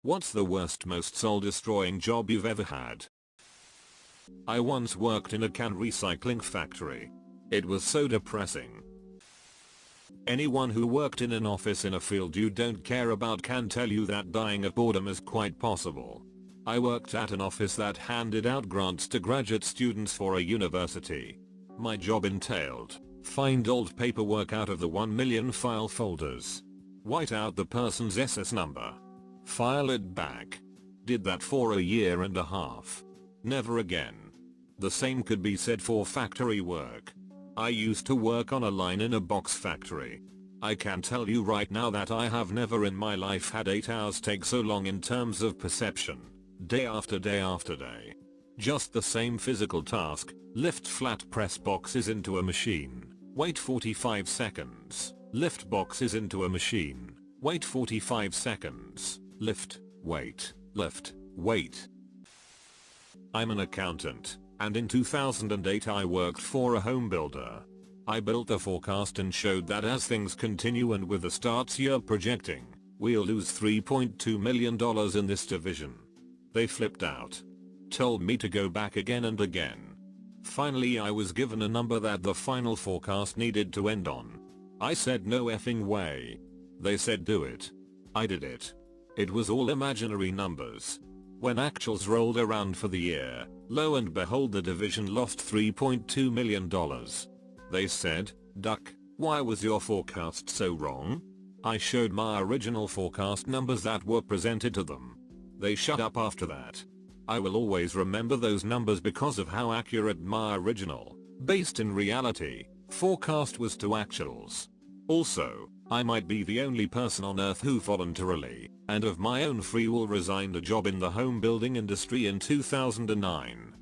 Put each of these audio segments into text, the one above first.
What's the worst, most soul destroying job you've ever had? I once worked in a can recycling factory. It was so depressing. Anyone who worked in an office in a field you don't care about can tell you that dying of boredom is quite possible. I worked at an office that handed out grants to graduate students for a university. My job entailed find old paperwork out of the 1 million file folders, white out the person's SS number, file it back. Did that for a year and a half. Never again. The same could be said for factory work. I used to work on a line in a box factory. I can tell you right now that I have never in my life had 8 hours take so long in terms of perception. Day after day after day. Just the same physical task, lift flat press boxes into a machine, wait 45 seconds, lift boxes into a machine, wait 45 seconds, lift, wait, lift, wait. I'm an accountant, and in 2008 I worked for a home builder. I built a forecast and showed that as things continue and with the starts year projecting, we'll lose $3.2 million in this division. They flipped out. Told me to go back again and again. Finally I was given a number that the final forecast needed to end on. I said no effing way. They said do it. I did it. It was all imaginary numbers. When actuals rolled around for the year, lo and behold the division lost $3.2 million. They said, "Duck, why was your forecast so wrong?" I showed my original forecast numbers that were presented to them. They shut up after that. I will always remember those numbers because of how accurate my original, based in reality, forecast was to actuals. Also, I might be the only person on earth who voluntarily, and of my own free will resigned a job in the home building industry in 2009.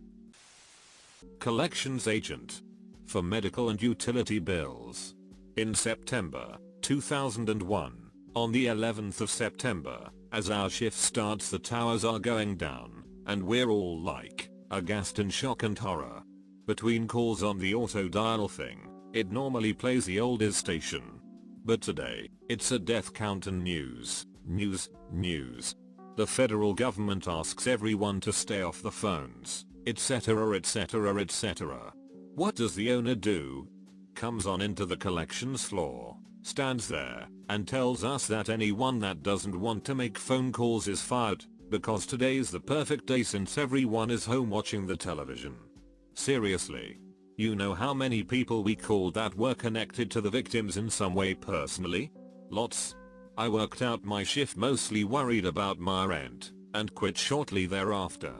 Collections agent. For medical and utility bills. In September 2001, on the 11th of September, as our shift starts the towers are going down, and we're all like, aghast in shock and horror. Between calls on the auto dial thing, it normally plays the oldies station. But today, it's a death count and news. The federal government asks everyone to stay off the phones, etc, etc, etc. What does the owner do? Comes on into the collections floor, stands there, and tells us that anyone that doesn't want to make phone calls is fired, because today's the perfect day since everyone is home watching the television. Seriously. You know how many people we called that were connected to the victims in some way personally? Lots. I worked out my shift mostly worried about my rent, and quit shortly thereafter.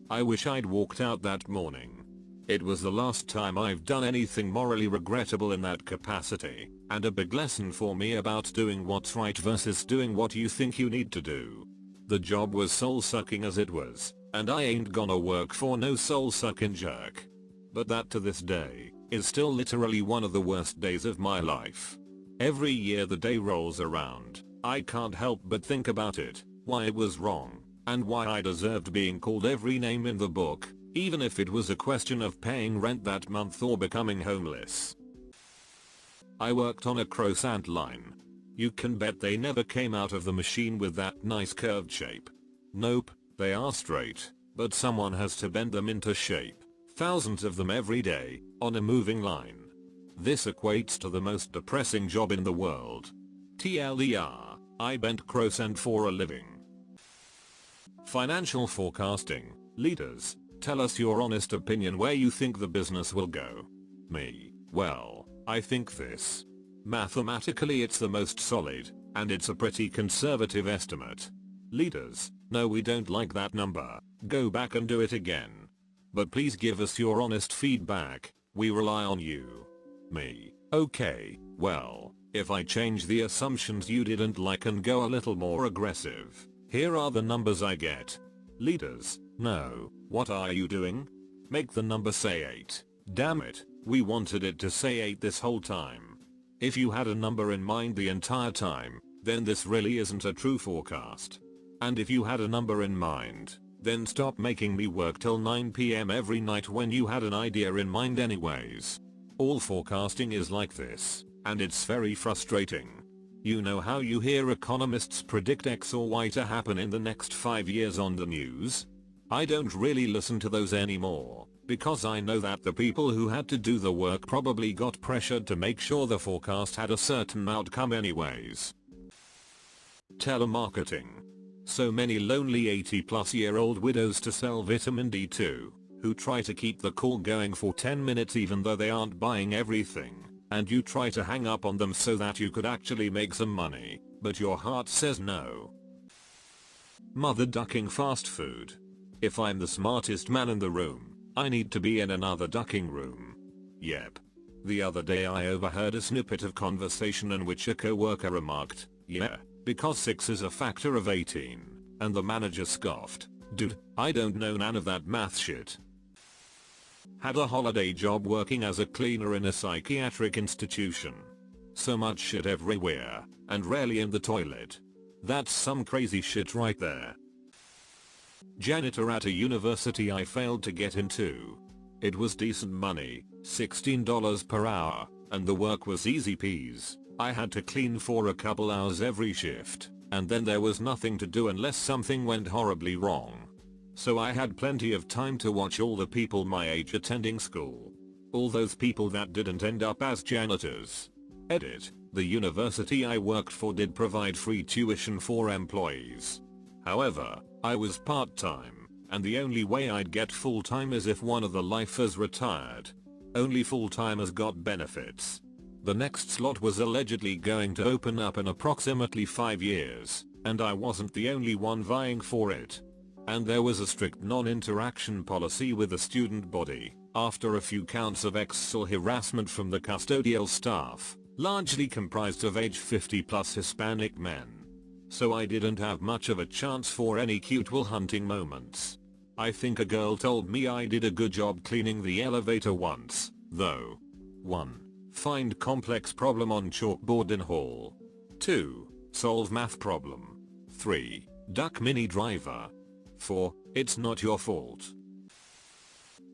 I wish I'd walked out that morning. It was the last time I've done anything morally regrettable in that capacity, and a big lesson for me about doing what's right versus doing what you think you need to do. The job was soul sucking as it was, and I ain't gonna work for no soul sucking jerk. But that to this day, is still literally one of the worst days of my life. Every year the day rolls around, I can't help but think about it, why it was wrong, and why I deserved being called every name in the book, even if it was a question of paying rent that month or becoming homeless. I worked on a croissant line. You can bet they never came out of the machine with that nice curved shape. Nope, they are straight, but someone has to bend them into shape. Thousands of them every day, on a moving line. This equates to the most depressing job in the world. TLDR, I bent croissant for a living. Financial forecasting. Leaders, tell us your honest opinion where you think the business will go. Me, well, I think this. Mathematically it's the most solid, and it's a pretty conservative estimate. Leaders, no we don't like that number, go back and do it again. But please give us your honest feedback, we rely on you. Me, okay, well, if I change the assumptions you didn't like and go a little more aggressive, here are the numbers I get. Leaders, no, what are you doing? Make the number say 8. Damn it, we wanted it to say 8 this whole time. If you had a number in mind the entire time, then this really isn't a true forecast. And if you had a number in mind, then stop making me work till 9 PM every night when you had an idea in mind anyways. All forecasting is like this, and it's very frustrating. You know how you hear economists predict X or Y to happen in the next 5 years on the news? I don't really listen to those anymore, because I know that the people who had to do the work probably got pressured to make sure the forecast had a certain outcome anyways. Telemarketing. So many lonely 80-plus-year-old widows to sell vitamin D2, who try to keep the call going for 10 minutes even though they aren't buying everything, and you try to hang up on them so that you could actually make some money, but your heart says no. Mother ducking fast food. If I'm the smartest man in the room, I need to be in another ducking room. Yep. The other day I overheard a snippet of conversation in which a co-worker remarked, "Yeah, because 6 is a factor of 18, and the manager scoffed, "Dude, I don't know none of that math shit." Had a holiday job working as a cleaner in a psychiatric institution. So much shit everywhere, and rarely in the toilet. That's some crazy shit right there. Janitor at a university I failed to get into. It was decent money, $16 per hour, and the work was easy peas. I had to clean for a couple hours every shift, and then there was nothing to do unless something went horribly wrong. So I had plenty of time to watch all the people my age attending school. All those people that didn't end up as janitors. Edit, the university I worked for did provide free tuition for employees. However, I was part-time, and the only way I'd get full-time is if one of the lifers retired. Only full-timers got benefits. The next slot was allegedly going to open up in approximately 5 years, and I wasn't the only one vying for it. And there was a strict non-interaction policy with the student body, after a few counts of sexual harassment from the custodial staff, largely comprised of age 50+ Hispanic men. So I didn't have much of a chance for any cute will hunting moments. I think a girl told me I did a good job cleaning the elevator once, though. 1. Find complex problem on chalkboard in hall. 2. Solve math problem. 3. Duck mini driver. 4. It's not your fault.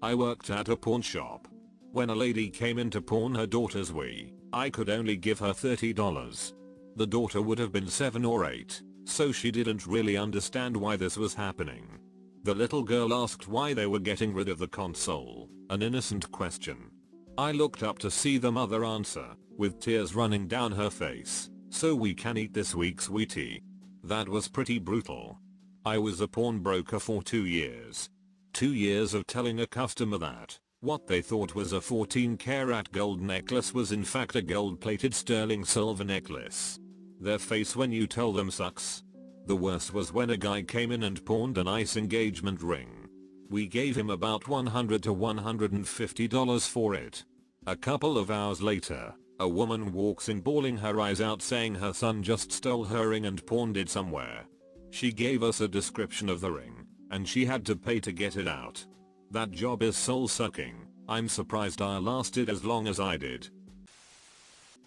I worked at a pawn shop. When a lady came in to pawn her daughter's Wii, I could only give her $30. The daughter would have been 7 or 8, so she didn't really understand why this was happening. The little girl asked why they were getting rid of the console, an innocent question. I looked up to see the mother answer, with tears running down her face, "So we can eat this week's Wheatie." That was pretty brutal. I was a pawnbroker for 2 years. 2 years of telling a customer that what they thought was a 14-karat gold necklace was in fact a gold-plated sterling silver necklace. Their face when you tell them sucks. The worst was when a guy came in and pawned a nice engagement ring. We gave him about $100 to $150 for it. A couple of hours later, a woman walks in bawling her eyes out saying her son just stole her ring and pawned it somewhere. She gave us a description of the ring, and she had to pay to get it out. That job is soul sucking. I'm surprised I lasted as long as I did.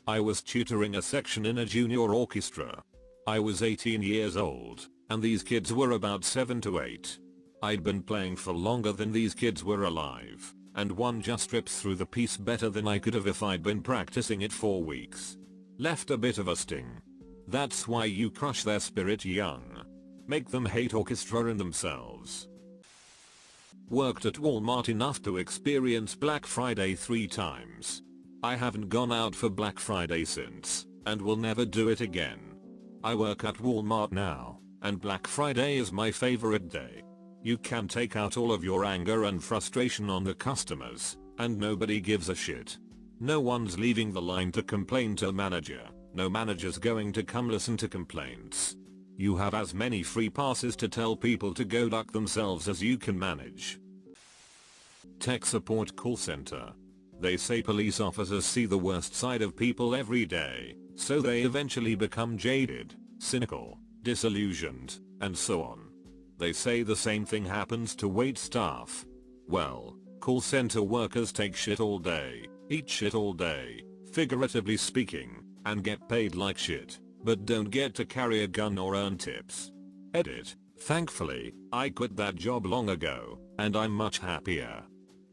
I was tutoring a section in a junior orchestra. I was 18 years old, and these kids were about 7 to 8. I'd been playing for longer than these kids were alive, and one just rips through the piece better than I could have if I'd been practicing it for weeks. Left a bit of a sting. That's why you crush their spirit young. Make them hate orchestra in themselves. Worked at Walmart enough to experience Black Friday 3 times. I haven't gone out for Black Friday since, and will never do it again. I work at Walmart now, and Black Friday is my favorite day. You can take out all of your anger and frustration on the customers, and nobody gives a shit. No one's leaving the line to complain to a manager. No manager's going to come listen to complaints. You have as many free passes to tell people to go duck themselves as you can manage. Tech support call center. They say police officers see the worst side of people every day, so they eventually become jaded, cynical, disillusioned, and so on. They say the same thing happens to wait staff. Well, call center workers take shit all day, eat shit all day, figuratively speaking, and get paid like shit, but don't get to carry a gun or earn tips. Edit. Thankfully, I quit that job long ago, and I'm much happier.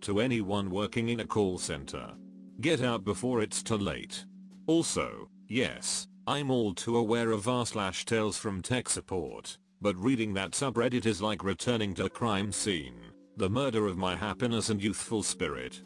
To anyone working in a call center, get out before it's too late. Also, yes, I'm all too aware of r/tales from tech support, but reading that subreddit is like returning to a crime scene, the murder of my happiness and youthful spirit.